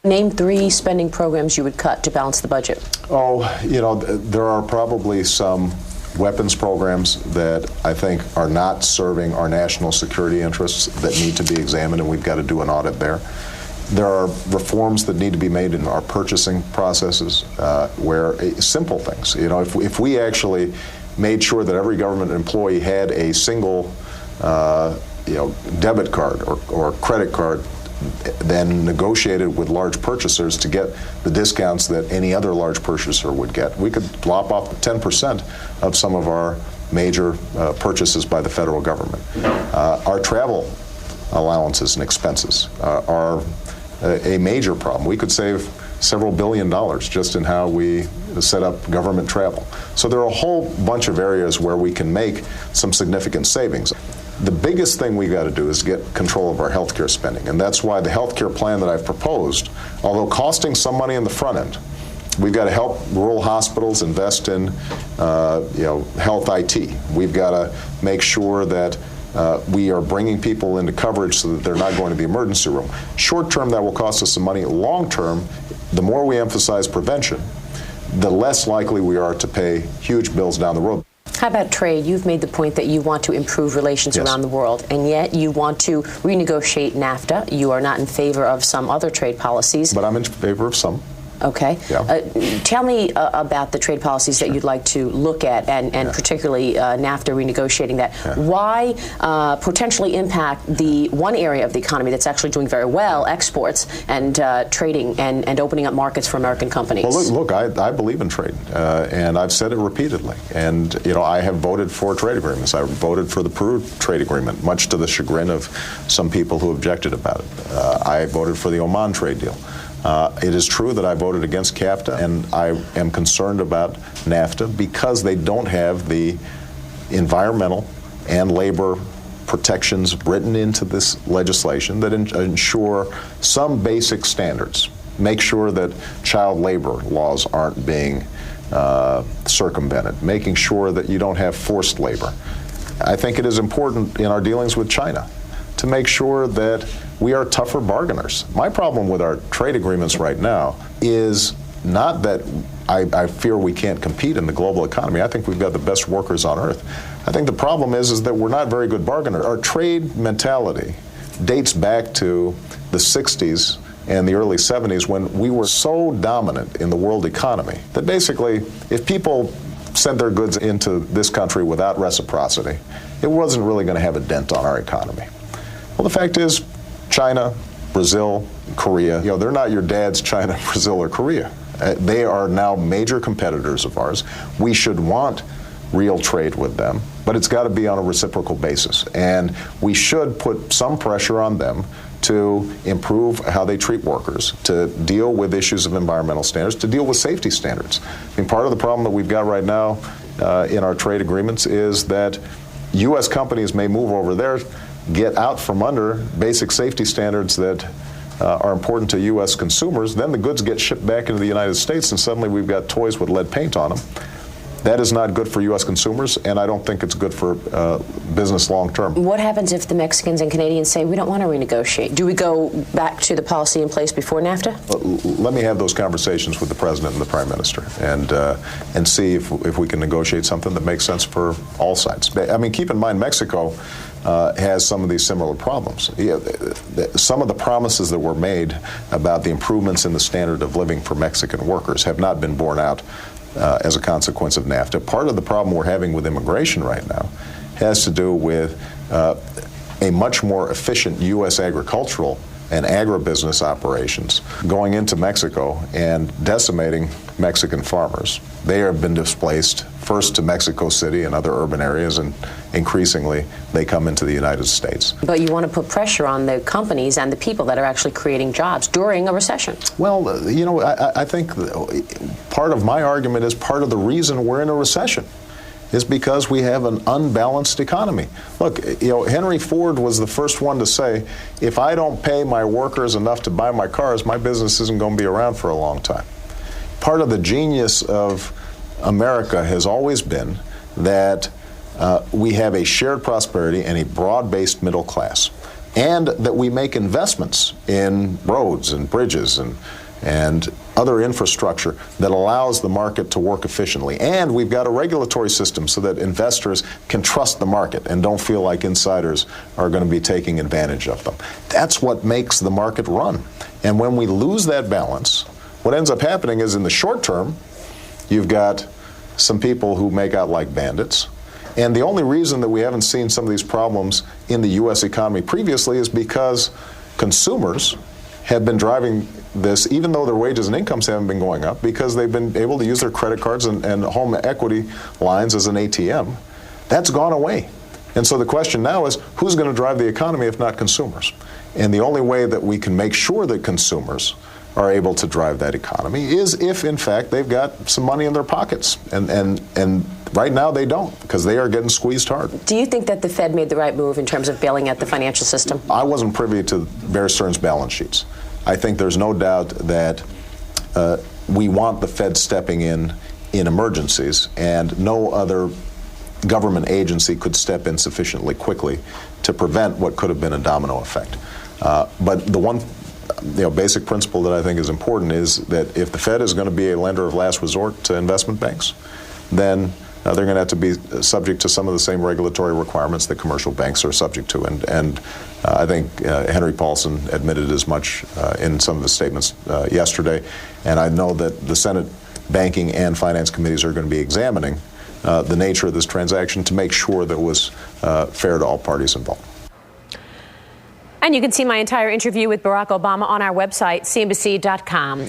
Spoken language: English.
Name 3 spending programs you would cut to balance the budget. Oh, there are probably some weapons programs that I think are not serving our national security interests that need to be examined, and we've got to do an audit there. There are reforms that need to be made in our purchasing processes, where simple things. If we actually made sure that every government employee had a single, debit card or credit card, then negotiated with large purchasers to get the discounts that any other large purchaser would get, we could lop off 10% of some of our major purchases by the federal government. Our travel allowances and expenses are a major problem. We could save several $billion just in how we set up government travel. So there are a whole bunch of areas where we can make some significant savings. The biggest thing we got to do is get control of our health care spending, and that's why the health care plan that I've proposed, although costing some money in the front end, we've got to help rural hospitals invest in health IT. We've got to make sure that we are bringing people into coverage so that they're not going to the emergency room. Short term, that will cost us some money. Long term, the more we emphasize prevention, the less likely we are to pay huge bills down the road. How about trade? You've made the point that you want to improve relations around the world, and yet you want to renegotiate NAFTA. You are not in favor of some other trade policies. But I'm in favor of some. Okay. Yeah. Tell me about the trade policies that you'd like to look at, and particularly NAFTA, renegotiating that. Yeah. Why potentially impact the one area of the economy that's actually doing very well, exports and trading and opening up markets for American companies? Well, look, I believe in trade, and I've said it repeatedly. And, I have voted for trade agreements. I voted for the Peru trade agreement, much to the chagrin of some people who objected about it. I voted for the Oman trade deal. It is true that I voted against CAFTA, and I am concerned about NAFTA because they don't have the environmental and labor protections written into this legislation that ensure some basic standards. Make sure that child labor laws aren't being circumvented, making sure that you don't have forced labor. I think it is important in our dealings with China to make sure that we are tougher bargainers. My problem with our trade agreements right now is not that I fear we can't compete in the global economy. I think we've got the best workers on earth. I think the problem is that we're not very good bargainers. Our trade mentality dates back to the 60s and the early 70s when we were so dominant in the world economy that basically if people sent their goods into this country without reciprocity, it wasn't really going to have a dent on our economy. Well, the fact is, China, Brazil, Korea, they're not your dad's China, Brazil, or Korea. They are now major competitors of ours. We should want real trade with them, but it's got to be on a reciprocal basis. And we should put some pressure on them to improve how they treat workers, to deal with issues of environmental standards, to deal with safety standards. I mean, part of the problem that we've got right now in our trade agreements is that U.S. companies may move over there, get out from under basic safety standards that are important to U.S. consumers, then the goods get shipped back into the United States, and suddenly we've got toys with lead paint on them. That is not good for U.S. consumers, and I don't think it's good for business long term. What happens if the Mexicans and Canadians say, we don't want to renegotiate? Do we go back to the policy in place before NAFTA? Let me have those conversations with the President and the Prime Minister and see if we can negotiate something that makes sense for all sides. I mean, keep in mind, Mexico has some of these similar problems. Some of the promises that were made about the improvements in the standard of living for Mexican workers have not been borne out as a consequence of NAFTA. Part of the problem we're having with immigration right now has to do with a much more efficient U.S. agricultural and agribusiness operations going into Mexico and decimating Mexican farmers. They have been displaced first to Mexico City and other urban areas, and increasingly they come into the United States. But you want to put pressure on the companies and the people that are actually creating jobs during a recession. Well, I think part of my argument is part of the reason we're in a recession is because we have an unbalanced economy. Look, Henry Ford was the first one to say, if I don't pay my workers enough to buy my cars, my business isn't going to be around for a long time. Part of the genius of America has always been that we have a shared prosperity and a broad-based middle class. and that we make investments in roads and bridges and other infrastructure that allows the market to work efficiently. And we've got a regulatory system so that investors can trust the market and don't feel like insiders are going to be taking advantage of them. That's what makes the market run. And when we lose that balance, what ends up happening is in the short term, you've got some people who make out like bandits. And the only reason that we haven't seen some of these problems in the U.S. economy previously is because consumers have been driving this, even though their wages and incomes haven't been going up, because they've been able to use their credit cards and home equity lines as an ATM. That's gone away. And so the question now is, who's going to drive the economy if not consumers? And the only way that we can make sure that consumers are able to drive that economy is if, in fact, they've got some money in their pockets. And right now they don't, because they are getting squeezed hard. Do you think that the Fed made the right move in terms of bailing out the financial system? I wasn't privy to Bear Stearns' balance sheets. I think there's no doubt that we want the Fed stepping in emergencies, and no other government agency could step in sufficiently quickly to prevent what could have been a domino effect. But the one basic principle that I think is important is that if the Fed is going to be a lender of last resort to investment banks, then they're going to have to be subject to some of the same regulatory requirements that commercial banks are subject to. And I think Henry Paulson admitted as much in some of the statements yesterday. And I know that the Senate Banking and Finance Committees are going to be examining the nature of this transaction to make sure that it was fair to all parties involved. And you can see my entire interview with Barack Obama on our website, CNBC.com.